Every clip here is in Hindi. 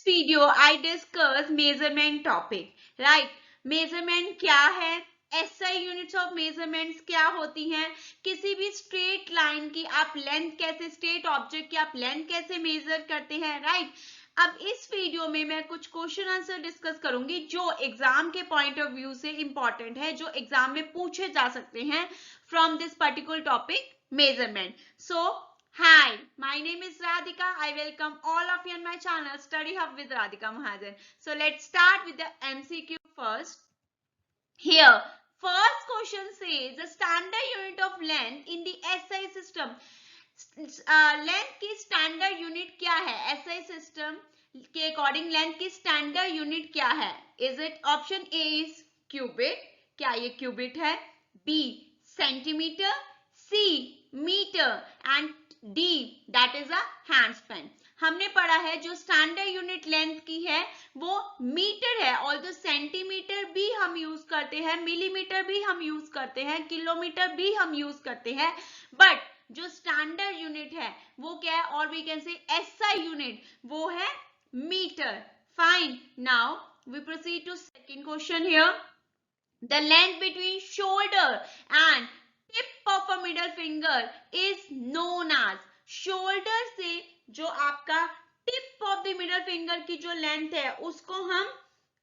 video I discuss measurement topic, right? measurement क्या है, SI यूनिट्स ऑफ मेजरमेंट्स क्या होती हैं, किसी भी स्ट्रेट लाइन की आप लेंथ कैसे, स्ट्रेट ऑब्जेक्ट की आप लेंथ कैसे मेजर करते हैं, राइट? अब इस वीडियो में मैं कुछ क्वेश्चन आंसर डिस्कस करूंगी जो एग्जाम के पॉइंट ऑफ व्यू से इंपॉर्टेंट है, जो एग्जाम में पूछे जा सकते हैं from this particular topic measurement. So hi, my name is Radhika. I welcome all of you on my channel Study Hub with Radhika Mahajan. So let's start with the MCQ first. Here, first question says the standard unit of length in the SI system. Length की स्टैंडर्ड यूनिट क्या है? SI सिस्टम के अकॉर्डिंग लेंथ की स्टैंडर्ड यूनिट क्या है? Is it option A is cubit, क्या ये क्यूबिट है? B centimetre, C metre and D that is a handspan. हमने पढ़ा है जो स्टैंडर्ड यूनिट लेंथ की है वो मीटर है, और जो सेंटीमीटर भी हम यूज करते हैं, मिलीमीटर भी हम यूज करते हैं, किलोमीटर भी हम यूज करते हैं, बट जो स्टैंडर्ड यूनिट है वो क्या है? और we can say SI unit, वो है metre. Fine. Now we proceed to second question here. The length between shoulder and tip of a middle finger is known as. Shoulder से जो आपका tip of the middle finger की जो लेंथ है उसको हम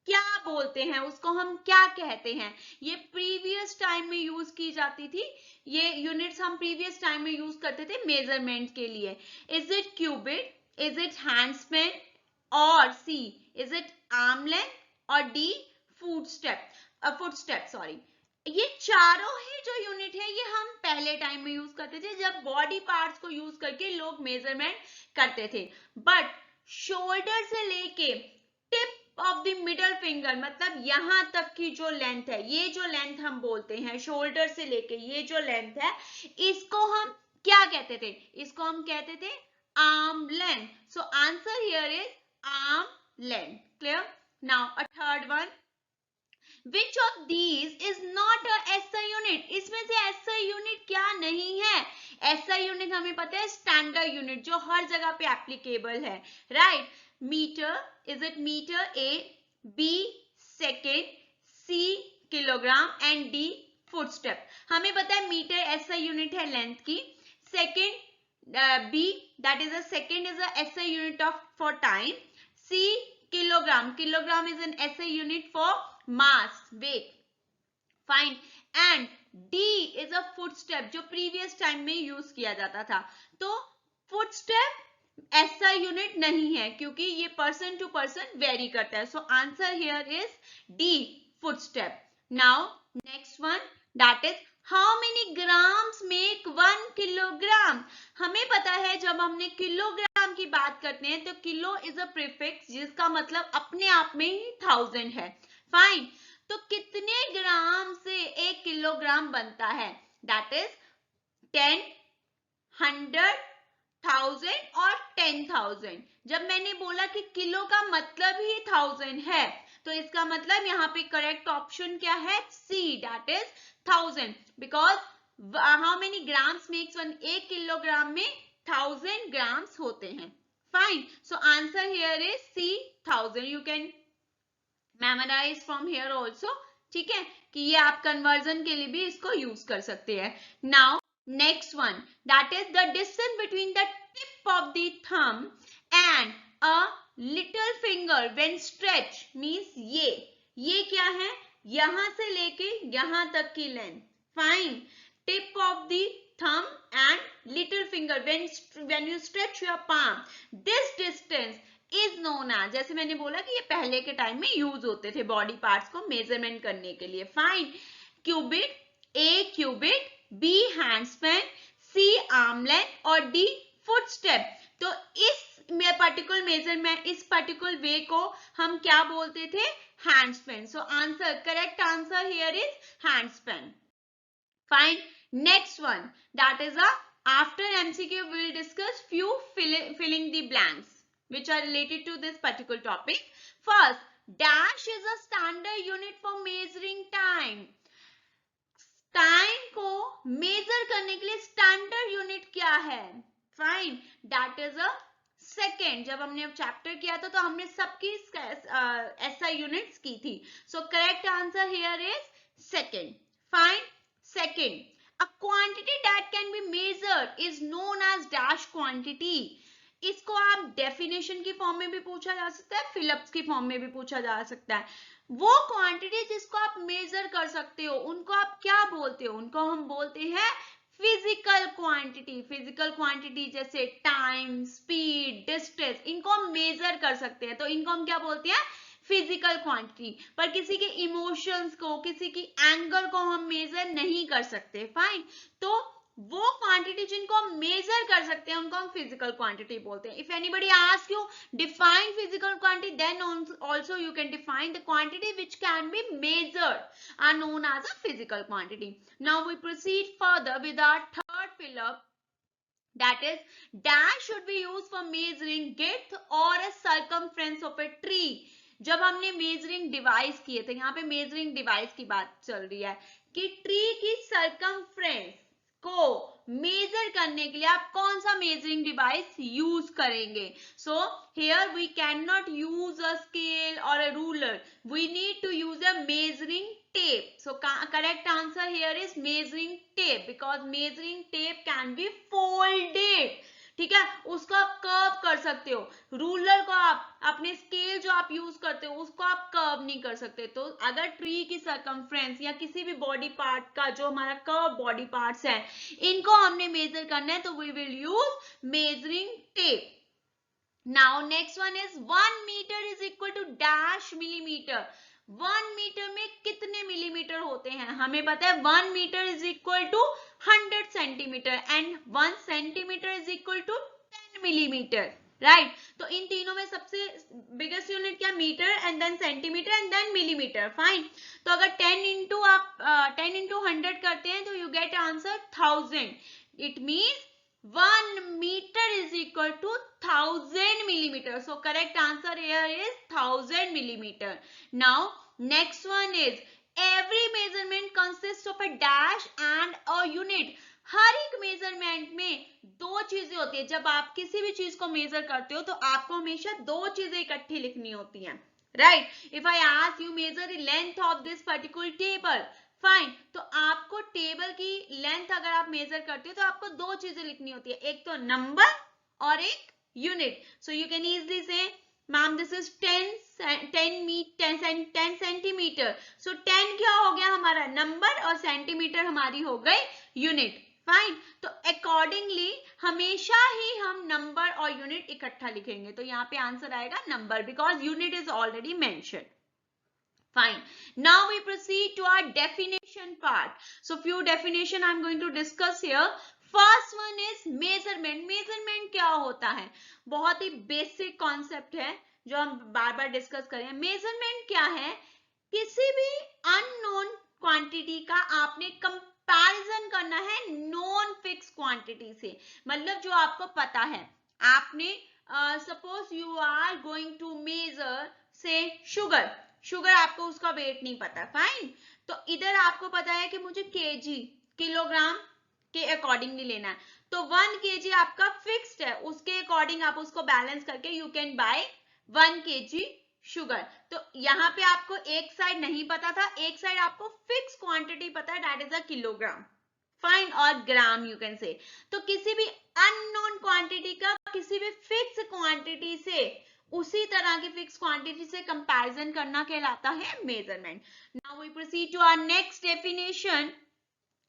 क्या बोलते हैं, उसको हम क्या कहते हैं? ये प्रीवियस टाइम में यूज की जाती थी, ये यूनिट्स हम प्रीवियस टाइम में यूज करते थे मेजरमेंट के लिए. Is it cubit, is it handspan, और C is it arm length, और डी फुटस्टेप सॉरी. ये चारों ही जो यूनिट है ये हम पहले टाइम में यूज करते थे जब बॉडी पार्ट्स को यूज करके लोग मेजरमेंट करते थे. बट शोल्डर से लेके tip of the middle finger, मतलब यहां तक की जो लेंथ है, ये जो लेंथ हम बोलते हैं शोल्डर से लेके ये जो लेंथ है, इसको हम क्या कहते थे? इसको हम कहते थे arm length. So answer here is arm length. Clear? Now a third one. Which of these is not a SI unit? इसमें से SI यूनिट क्या नहीं है? SI यूनिट हमें पता है स्टैंडर्ड यूनिट जो हर जगह पे एप्लीकेबल है, right? Metre, is it metre? A, B second, C kilogram and D footstep. हमें पता है मीटर SI यूनिट है लेंथ की. Second B that is a second is a SI unit of for time. C kilogram, kilogram is an SI unit for mass, weight. Fine. And D is a footstep जो previous time में यूज किया जाता था. तो footstep SI यूनिट नहीं है क्योंकि ये पर्सन टू पर्सन वेरी करता है. सो answer here is D footstep. Now next one, that is how many grams make 1 kilogram. हमें पता है जब हमने किलोग्राम की बात करते हैं तो किलो इज अ प्रीफिक्स जिसका मतलब अपने आप में ही 1000 है. फाइन. तो कितने ग्राम से 1 किलोग्राम बनता है? दैट इज 10, 100, 1000 और 10,000. जब मैंने बोला कि किलो का मतलब ही 1000 है तो इसका मतलब यहाँ पे करेक्ट ऑप्शन क्या है? C, that is 1000. Because how many grams makes 1? 1 kilogram में 1000 ग्राम्स होते हैं. Fine. So answer here is C 1000. You can memorise from here also. ठीक है कि ये आप कन्वर्जन के लिए भी इसको यूज कर सकते हैं. Now next one, that is the distance between the tip of the thumb and a little finger when stretch. Means ये क्या है? यहां से लेके यहां तक की length. Fine. Tip of the thumb and little finger when you stretch your palm, this distance is known as. जैसे मैंने बोला कि ये पहले के टाइम में यूज होते थे बॉडी पार्ट्स को मेजरमेंट करने के लिए. Fine. Cubit, A cubit, B handspan, C arm length और D फुटस्टेप. तो इस पर्टिकुलर मेजरमेंट, इस पर्टिकुलर वे को हम क्या बोलते थे? Handspan. So answer, correct answer here is handspan. Fine. Next one, that is after MCQ we will discuss few filling the blanks which are related to this particular topic. First, dash is a standard unit for measuring time. Time को मेजर करने के लिए स्टैंडर्ड यूनिट क्या है? Fine. That is a second, जब हमने चैप्टर किया था तो हमने सबकी SI यूनिट्स की थी. So correct answer here is second. Fine. Second, a quantity that can be measured is known as dash quantity. इसको आप डेफिनेशन की फॉर्म में भी पूछा जा सकता है, फिलिप्स की फॉर्म में भी पूछा जा सकता है. वो क्वांटिटी जिसको आप मेजर कर सकते हो उनको आप क्या बोलते हो? उनको हम बोलते हैं फिजिकल क्वांटिटी. फिजिकल क्वांटिटी जैसे टाइम, स्पीड, डिस्टेंस, इनको हम मेजर कर सकते हैं, तो इनको हम क्या बोलते हैं? Physical quantity. पर किसी के इमोशंस को, किसी की एंगर को हम मेजर नहीं कर सकते. फाइन. तो वो क्वांटिटी जिनको हम मेजर कर सकते हैं उनको हम फिजिकल क्वांटिटी बोलते हैं. If anybody ask you define physical quantity, then also you can define the quantity which can be measured are known as a physical quantity. Now we proceed further with our third pillar, that is dash should be used for measuring width or a circumference of a tree. जब हमने मेजरिंग डिवाइस किए थे, यहाँ पे मेजरिंग डिवाइस की बात चल रही है कि ट्री की सर्कमफ्रेंस को मेजर करने के लिए आप कौन सा मेजरिंग डिवाइस यूज करेंगे. So here we can not use a scale और a ruler, we need to use a measuring tape. So correct answer here is measuring tape, because measuring tape can be folded. ठीक है, उसको आप कर्व कर सकते हो. रूलर को आप, अपने स्केल जो आप यूज करते हो उसको आप कर्व नहीं कर सकते. तो अगर ट्री की सर्कमफ्रेंस या किसी भी बॉडी पार्ट का जो हमारा कर्व बॉडी पार्ट्स है, इनको हमने मेजर करना है, तो we will use measuring tape. Now next one is 1 metre is equal to dash millimetre. 1 metre में कितने मिलीमीटर होते हैं? हमें पता है 1 metre is equal to 100 centimetre and 1 centimetre is equal to 10 millimetre. Right. तो इन तीनों में सबसे बिगेस्ट यूनिट क्या? Metre, and then centimetre, and then millimetre. Fine. तो अगर 10 इंटू 100 करते हैं तो you get answer 1000. It means 1 meter is equal to 1000 millimeter. So correct answer here is 1000 millimeter. Now next one is every measurement consists of a dash and a unit. हर एक मेजरमेंट में दो चीजें होती है. जब आप किसी भी चीज को मेजर करते हो तो आपको हमेशा दो चीजें इकट्ठी लिखनी होती हैं. Right. If I ask you measure the length of this particular table, fine, तो आपको टेबल की लेंथ अगर आप मेजर करते हो तो आपको दो चीजें लिखनी होती है, एक तो नंबर और एक unit. So you can easily से मैम दिस इज 10 सेंटीमीटर. सो 10 क्या हो गया हमारा? नंबर, और सेंटीमीटर हमारी हो गई यूनिट. फाइन. तो अकॉर्डिंगली हमेशा ही हम नंबर और यूनिट इकट्ठा लिखेंगे. तो यहाँ पे आंसर आएगा number, because unit is already mentioned. Fine. Now we proceed to our definition part. So few definition I'm going to discuss here. First one is measurement. Measurement क्या होता है? बहुत ही basic concept है जो हम बार बार डिस्कस करें. मेजरमेंट क्या है? किसी भी अननोन क्वांटिटी का आपने कंपैरिजन करना है नॉन फिक्स क्वांटिटी से. मतलब जो आपको पता है, आपने suppose you are going to measure से शुगर. शुगर आपको उसका वेट नहीं पता. फाइन. तो इधर आपको पता है कि मुझे केजी, किलोग्राम के अकॉर्डिंगली लेना है. तो 1 केजी आपका फिक्स्ड है, उसके अकॉर्डिंग आप उसको बैलेंस करके you can buy 1 KG sugar. तो यहाँ पे आपको एक साइड नहीं पता था, एक साइड आपको फिक्स क्वांटिटी पता है, that is a kilogram. Fine. और ग्राम यू कैन से. तो किसी भी अननोन क्वांटिटी का किसी भी फिक्स क्वांटिटी से, उसी तरह की फिक्स क्वांटिटी से कंपैरिजन करना कहलाता है measurement. Now we proceed to our next definition,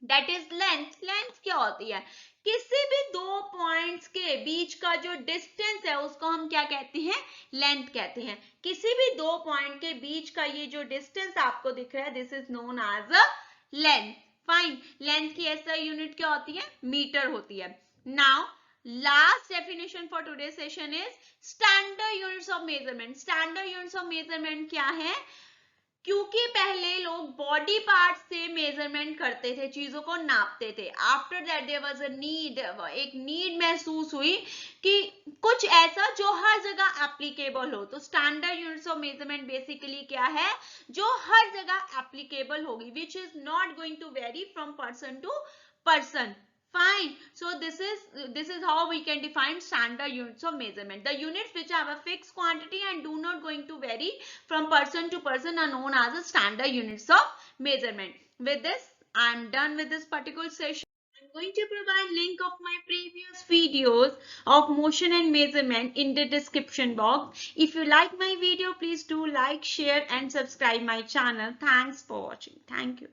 that is length. Length क्या होती है? किसी भी दो पॉइंट्स के बीच का जो डिस्टेंस है उसको हम क्या कहते हैं? लेंथ कहते हैं. किसी भी दो पॉइंट के बीच का ये जो डिस्टेंस आपको दिख रहा है, this is known as a length. Fine. Length की ऐसा यूनिट क्या होती है? मीटर होती है. Now last definition for today's session is standard units of measurement. Standard units of measurement क्या है? क्योंकि पहले लोग बॉडी पार्ट से मेजरमेंट करते थे, चीजों को नापते थे. After that there was a need, एक नीड महसूस हुई कि कुछ ऐसा जो हर जगह एप्लीकेबल हो. तो standard units of measurement basically क्या है? जो हर जगह एप्लीकेबल होगी, which is not going to vary from person to person. Fine. So this is how we can define standard units of measurement. The units which have a fixed quantity and do not going to vary from person to person are known as the standard units of measurement. With this, I am done with this particular session. I'm going to provide link of my previous videos of motion and measurement in the description box. If you like my video, please do like, share and subscribe my channel. Thanks for watching. Thank you.